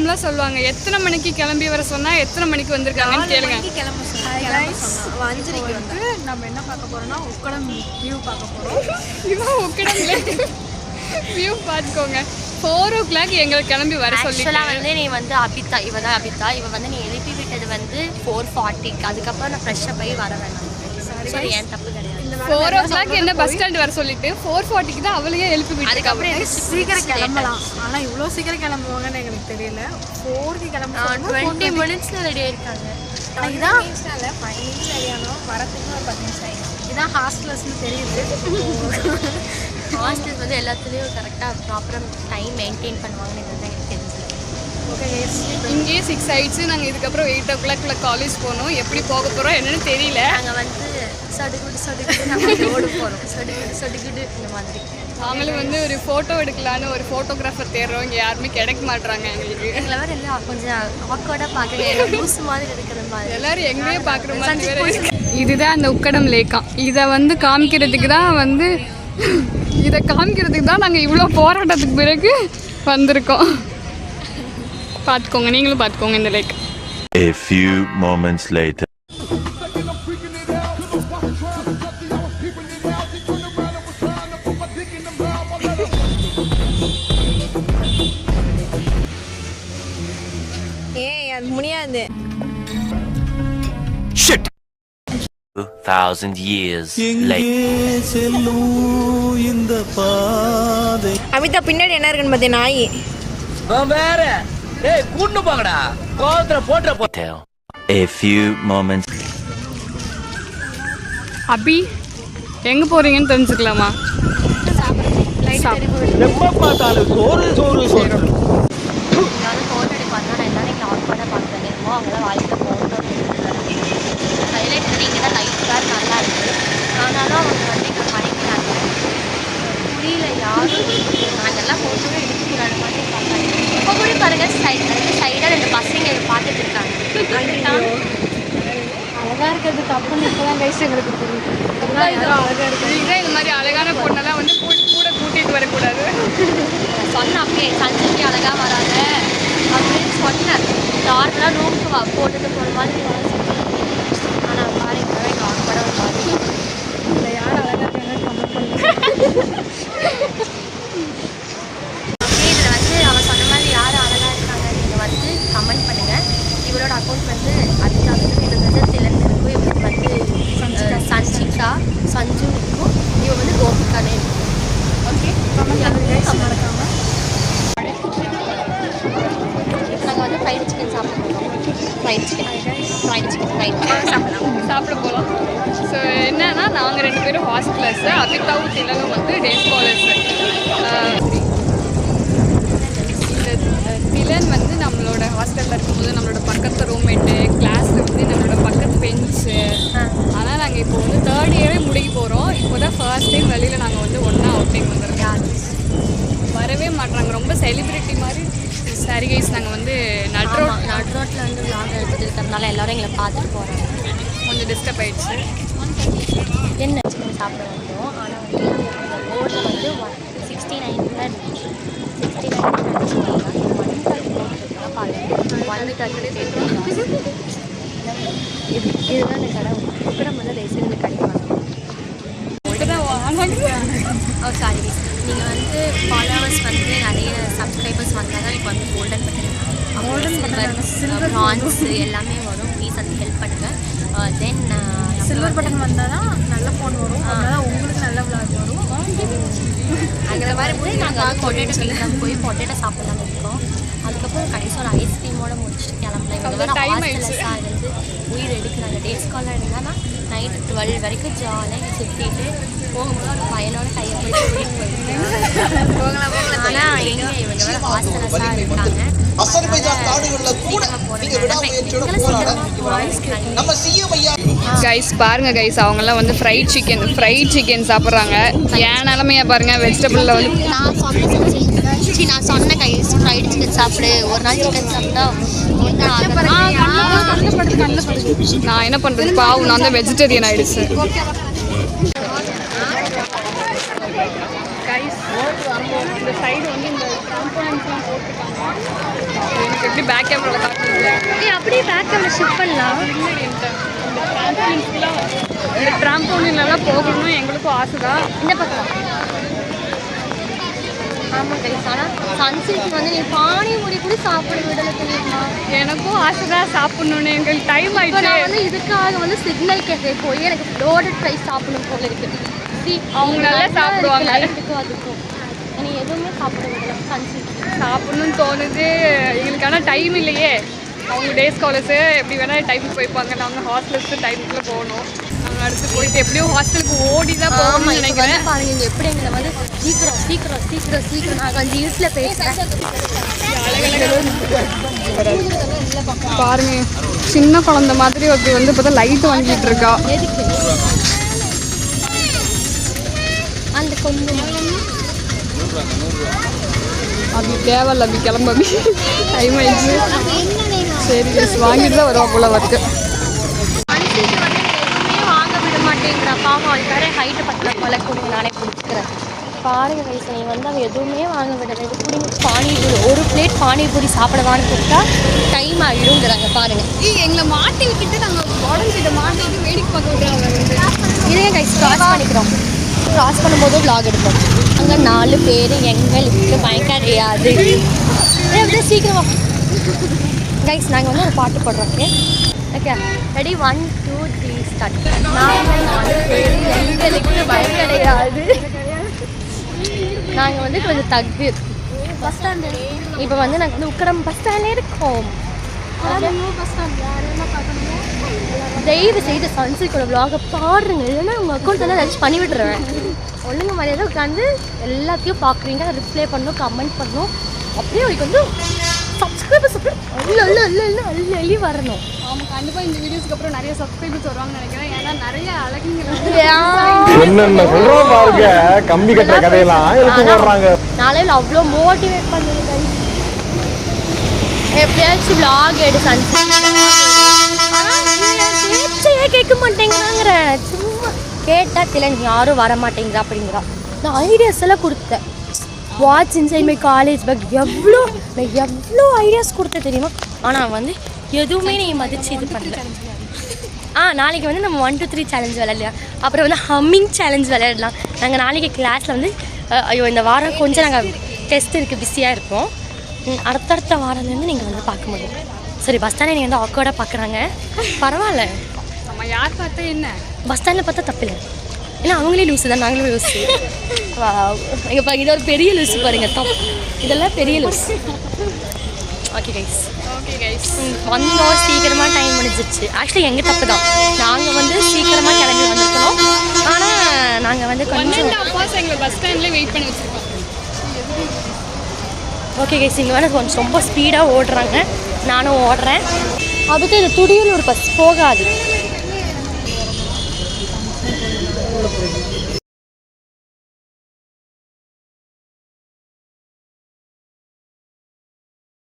வழக்கம்லாம் சொல்லுவாங்க. எத்தனை மணிக்கு கிளம்பி வர சொன்னா எத்தனை மணிக்கு வந்திருக்காங்கன்னு கேளுங்க. நம்ம என்ன பார்க்க போறோம்னா உக்கடம் வியூ பார்க்க போறோம். இவன் உக்கடம் வியூ பார்த்துக்கோங்க. 4 o'clock எங்களை கிளம்பி வர சொல்லி வந்து நீ வந்து அபிதா, இவ தான் அபிதா. இவ வந்து நீ எழுப்பி விட்டது வந்து 4:40. அதுக்கப்புறம் நான் ஃப்ரெஷ்ஷாக போய் வர வேணாம். சரி, ஏன் தப்பு கிடையாது. 4 o'clock என்ன பஸ் ஸ்டாண்ட் வர சொல்லிட்டு 4:40க்கு தான் அவளையே எழுப்பி விட்டு. அதுக்கப்புறம் சீக்கிரம் கிளம்பலாம். ஆனால் இவ்வளோ சீக்கிரம் கிளம்புவாங்கன்னு எங்களுக்கு தெரியல. 4க்கு கிளம்புவாங்க. 20 minutes ரெடி ஆயிருக்காங்க. இதான் 5 நிமிஷம் ரெடியானோம். வரத்துக்கு ஒரு 10 நிமிஷம் ஆயிடும். இதான் ஹாஸ்டல்ஸ்னு தெரியுது. ஹாஸ்டல்ஸ் வந்து எல்லாத்துலேயும் கரெக்டாக ப்ராப்பராக டைம் மெயின்டைன் பண்ணுவாங்கன்னு எனக்கு தெரிஞ்சு. இங்கேயே 6 ஆயிடுச்சு. நாங்கள் இதுக்கப்புறம் 8 o'clock காலேஜ் போகணும். எப்படி போக போகிறோம் என்னன்னு தெரியல. நாங்கள் வந்து சடுகுடு நாங்கள் ஓடு போகிறோம். சடுகுடு இந்த மாதிரி. நாங்களும் வந்து ஒரு ஃபோட்டோ எடுக்கலான்னு ஒரு ஃபோட்டோகிராஃபர் தேடுறோம். இங்கே யாருமே கிடைக்க மாட்டுறாங்க எங்களுக்கு. எங்களை வேறு எல்லாம் கொஞ்சம் ஆக்வர்டாக பார்க்குறேன். லூஸ் மாதிரி இருக்கிற மாதிரி. எல்லோரும் எங்கேயே பார்க்குற மாதிரி. இதுதான் அந்த உக்கடம் லேக்கம். இதை வந்து காமிக்கிறதுக்கு தான் நாங்கள் இவ்வளோ போராட்டத்துக்கு பிறகு வந்திருக்கோம். பார்த்துக்கோங்க, நீங்களும் பார்த்துக்கோங்க இந்த lakh. A few moments later. அது முடியாது. Shit. 2000 years later. அமிதா பின்னாடி என்ன இருக்குன்னு பார்த்தேன். நாய் வேற. ஏய் கூட்டு போங்கடா. கோவத்துல போட்ற போ. A few moments. அபி எங்கே போகிறீங்கன்னு தெரிஞ்சுக்கலாமா? எப்ப பார்த்தாலும் சோறு. யாரும் ஃபோட்டோ எடுப்பாங்க. நான் எல்லாரும் இங்கே ஆக்வர்டாக பார்க்குறேன். என்னமோ அவங்களாம் வாழ்க்கையில் ஃபோட்டோ ஹைலைட் பண்ணி இங்கே தான் லைட் கார் நல்லா இருக்குது. ஆனாலும் அவங்க வந்து இங்கே பண்ணிக்கிறாங்க. புரியல யாரும். நாங்கள்லாம் ஃபோட்டோவே எடுத்துக்கிறாங்க மாதிரி பார்த்தாங்க. இப்போ கூட பாருங்கள் சைடாக 2 பசங்க பார்த்துட்டு இருக்காங்க. அழகா இருக்கிறது தப்புன்னு இப்போதான் கைஸ் எங்களுக்கு புரியுது. இதுதான் இந்த மாதிரி அழகான பொண்ணெல்லாம் வந்து கூட கூட்டிகிட்டு வரக்கூடாது. சொன்னேன் அப்பயே சஞ்சிக்கு அழகாக வராங்க அப்படின்னு சொன்னேன். நார்மலாக ரூமுக்கு போட்டுட்டு போகிற மாதிரி வர சொன்னேன். ஆனால் பாருங்க எங்கள் ஆக்வர்டாக ஒரு மாதிரி. இல்லை யார் அழகா இருக்காங்க கமெண்ட் பண்ணுங்க. இதில் வந்து அவன் சொன்ன மாதிரி யார் அழகாக இருக்காங்கன்னு நீங்கள் வந்து கமெண்ட் பண்ணுங்கள். இவரோட அக்கௌண்ட் வந்து அதுக்காக இவங்க வந்து திலன் இருக்கும். இவருக்கு வந்து சஞ்சிகா சஞ்சு இருக்கும். இவன் வந்து கோபிகானே இருக்கும். ஓகே மறக்காம. நாங்கள் வந்து ஃப்ரைட் சிக்கன் சாப்பிடுவோம். ஃப்ரைட் சிக்கன் சாப்பிட போகலாம். ஸோ என்னன்னா நாங்கள் 2 பேரும் ஹாஸ்டலர்ஸு. அபிதாவும் திலனும் வந்து டே ஸ்காலர்ஸு. இந்த திலன் வந்து நம்மளோட ஹாஸ்டலில் இருக்கும்போது நம்மளோட பக்கத்து ரூம்மேட்டு, கிளாஸில் வந்து நம்மளோட பக்கத்து பெஞ்சு. ஆனால் நாங்கள் இப்போ வந்து 3rd year முடிக்க போகிறோம். இப்போ தான் ஃபர்ஸ்ட் டைம் வெளியில் நாங்கள் வந்து ஒன்றா அவுட்டிங் வந்துருக்கோம். வரவே மாட்டாங்க. ரொம்ப செலிப்ரிட்டி மாதிரி. சரி கைஸ், நாங்கள் வந்து நட்ரோட்டில் வந்து விளாக் எடுத்துகிட்டு இருக்கிறதுனால எல்லோரும் எங்களை பார்த்துட்டு போகிறாங்க. கொஞ்சம் டிஸ்டர்ப் ஆகிடுச்சு. என்ன சிக்கன் சாப்பிட வந்தோம். ஆனால் வந்து போர்டில் வந்து 69 இருந்துச்சு. 69 நினச்சிட்டாங்க. 130 போட்டுருக்கா பாருங்கள். 130 இதுதான் இந்த கடை. உக்கடம் வந்து தயவுசெய்து இந்த கடை ஓ சாரி. நீங்கள் வந்து ஃபாலோவர்ஸ் வந்து நிறைய சப்ஸ்கிரைபர்ஸ் வந்தால் தான் இப்போ வந்து கோல்டன் பட்டன், சில்வர், ப்ரான்ஸ் எல்லாமே வரும். ப்ளீஸ் அது ஹெல்ப் பண்ணுங்கள். தென் சில்வர் பட்டன் வந்தால் தான் நல்ல ஃபோன் வரும். அதனால் உங்களுக்கு நல்ல விளாக் வரும். அந்த மாதிரி போய் நாங்கள் வந்து பொட்டேட்டோ கிளம்ப போய் பொட்டேட்டோ சாப்பிடலாம் இருக்கோம். அதுக்கப்புறம் கடைசியாக ஒரு ஐஸ்கிரீமோடு முடிச்சுட்டு கிளம்பலாம். இவங்க வேறு ஹாஸ்டல்ஸாக இருந்து உயிர் எடுக்கிறாங்க. டே ஸ்காலர் இருந்தால் நைட்டு 12 வரைக்கும் ஜாலியாக சுற்றிட்டு போகும்போது ஒரு பையனோட கையை போய் போகலாம். ஆனால் எங்கே இவங்க வேறு ஹாஸ்டல்ஸாக இருக்காங்க. கைஸ் பாருங்க கைஸ், அவங்கெல்லாம் வந்து ஃப்ரைட் சிக்கன் சாப்பிட்றாங்க. ஏன் நிலமையா பாருங்க. வெஜிடபிளில் வந்து நான் சொன்ன கைஸ் ஃப்ரைட் சிக்கன் சாப்பிடு. ஒரு நாள் சிக்கன் சாப்பிட்டா நான் என்ன பண்ணுறது பாவு, நான் தான் வெஜிடேரியன் ஆகிடுச்சு. கைஸ் இந்த சைடு வந்து இந்த காம்போனன்ட்ஸ்லாம் போட்டுருக்காங்க. எனக்கு பேக் கேமரா ஷிஃப்ட் பண்ணலாம். இந்த ட்ராம்போலின்லாம் போகணும்னு எங்களுக்கும் ஆசை தான். இந்த பக்கம் ஆமாம் கைஸ். ஆனால் சன்சில்க் வந்து நீ பானிபூரி கூட சாப்பிட விடலை தெரியுமா? எனக்கும் ஆசை தான் சாப்பிட்ணுன்னு. எங்களுக்கு டைம் இப்போ ஆயிடுச்சு. நான் வந்து இதுக்காக வந்து சிக்னல் கேஃபே போய் எனக்கு லோடட் ஃப்ரைஸ் சாப்பிடணும் போல இருக்குது. அவங்க நல்லா சாப்பிடுவாங்க. லைட்டுக்கும் அதுக்கும் நீ எதுவுமே சாப்பிட விடலை சன்சில்க். சாப்பிட்ணுன்னு தோணுது எங்களுக்கு. ஆனால் டைம் இல்லையே. அவங்க டே ஸ்காலர்ஸு எப்படி வேணால் டைமுக்கு போய்ப்பாங்க. நாங்கள் ஹாஸ்டல்ஸு டைமுக்குள்ளே போகணும். நாங்கள் அடுத்து போயிட்டு எப்படியும் ஹாஸ்டலுக்கு ஓடி தான் போகணும்னு நினைக்கிறேன். பாருங்க இங்கே எப்படி எங்களை வந்து சீக்கிரம் சீக்கிரம் சீக்கிரம் சீக்கிரம் நாங்கள் வந்து இருட்டில் பேசுகிறேன். பாருங்க சின்ன குழந்தை மாதிரி ஒருத்தி வந்து இப்போ தான் லைட் வாங்கிட்டு இருக்கா. எதுக்கு அந்த கொஞ்சம் அப்படி தேவையில்ல. அப்படி கிளம்ப டைம் ஆயிடுச்சு. சரி வாங்கிட்டு தான் வருவா போல ஒர்க்கு. அன்சீட்டு வந்து எதுவுமே வாங்க விட மாட்டேங்கிறா. பாவம் அவளுக்கு வேற ஹைட்டு பத்தல போல. கொடுங்க நானே பிடிச்சிக்கிறேன். பாருங்க வயசு நீ வந்து அவள் எதுவுமே வாங்க விடலை. இது பிடிங்க பானிபூரி ஒரு பிளேட் பானிபூரி சாப்பிடவான்னு கூப்பிட்டா டைம் ஆகிடுங்கிறாங்க. பாருங்க எங்களை மாட்டி விட்டுட்டு நாங்கள் உடம்பு கிட்ட மாட்டிட்டு வேடிக்கை பார்க்க விடுறாங்க. இதே கைஸ் கிராஸ் பண்ணிக்கிறோம். கிராஸ் பண்ணும்போது vlog எடுப்போம். அங்கே 4 பேர் எங்களுக்கு பயங்கர கிடையாது. அப்படியே சீக்கிரமா கைஸ் நாங்கள் வந்து ஒரு பாட்டு போடுறோம். Okay okay ready 1 2 3 start. நாங்கள் 4 பேர் எங்களுக்கு பயம் கிடையாது. நாங்கள் வந்து கொஞ்சம் தகு பஸ் ஸ்டாண்டு. இப்போ வந்து நாங்கள் வந்து உக்கரம் பஸ் ஸ்டாண்டில் இருக்கோம். தயவு செய்து சன்சில்கோட vlog பாருங்க. இல்லைன்னா உங்கள் அக்கௌண்ட் எல்லாம் ஏதாச்சும் பண்ணி விட்டுருவேன். ஒழுங்கு மாதிரியாக உட்காந்து எல்லாத்தையும் பார்க்குறீங்க. ரிப்ளை பண்ணணும், கமெண்ட் பண்ணணும். அப்படியே அவளுக்கு வந்து சப்ஸ்கிரைபர்ஸ் அள்ளி வரணும். ஆமாம் கண்டிப்பாக இந்த வீடியோஸ்க்கு அப்புறம் நிறைய சப்ஸ்கிரைபர்ஸ் வருவாங்கன்னு நினைக்கிறேன். ஏன்னா நிறைய அழகுங்க என்னென்ன சொல்றோம் பாருங்க. கம்பி கட்டுற கதையெல்லாம் எடுத்து போடுறாங்க. நாளையில் அவ்வளோ மோட்டிவேட் பண்ணுங்க. எப்படியாச்சும் vlog எடு சன்சில்க். பேச்சையே கேட்க மாட்டேங்கிறாங்கிற. சும்மா கேட்டால் இல்லை நீ யாரும் வர மாட்டேங்கிறா அப்படிங்கிறா. நான் ஐடியாஸ் எல்லாம் கொடுத்தேன். Watch inside my college back எவ்வளோ ஐடியாஸ் கொடுத்த தெரியுமா? ஆனால் வந்து எதுவுமே நீ மதிச்சு இது பண்ணல. நாளைக்கு வந்து நம்ம 1 2 3 சேலஞ்ச் விளையாடலாம். அப்புறம் வந்து ஹம்மிங் சேலஞ்ச் விளையாடலாம். நாங்கள் நாளைக்கு கிளாஸில் வந்து ஐயோ இந்த வாரம் கொஞ்சம் நாங்கள் டெஸ்ட் இருக்குது பிஸியாக இருப்போம். அடுத்தடுத்த வாரம்லேருந்து நீங்கள் வந்து பார்க்க முடியும். சரி பஸ் ஸ்டாண்டில் நீங்கள் வந்து ஆக்கோட பார்க்குறாங்க. பரவாயில்ல. நம்ம யார் பார்த்தா என்ன பஸ் ஸ்டாண்டில் பார்த்தா தப்பில்லை. ஏன்னா அவங்களே லூஸு தான், நாங்களும் லூஸு. இங்கே பாருங்க இது ஒரு பெரிய லூஸு பாருங்கள். இதெல்லாம் பெரிய லூஸ். ஓகே கைஸ் வந்தோம். சீக்கிரமாக டைம் முடிஞ்சிச்சு. ஆக்சுவலி எங்கள் தப்பு தான். நாங்கள் வந்து சீக்கிரமாக கிளம்பி வந்துருக்கணும். ஆனால் நாங்கள் வந்து கொஞ்சம் எங்கள் பஸ் ஸ்டாண்ட்லேயே வெயிட் பண்ணி வச்சுருக்கோம். ஓகே கைஸ் இங்கே வேணால் கொஞ்சம் ரொம்ப ஸ்பீடாக ஓடுறாங்க. நானும் ஓடுறேன். அதுக்கு இது துடியில் ஒரு பஸ் போகாது.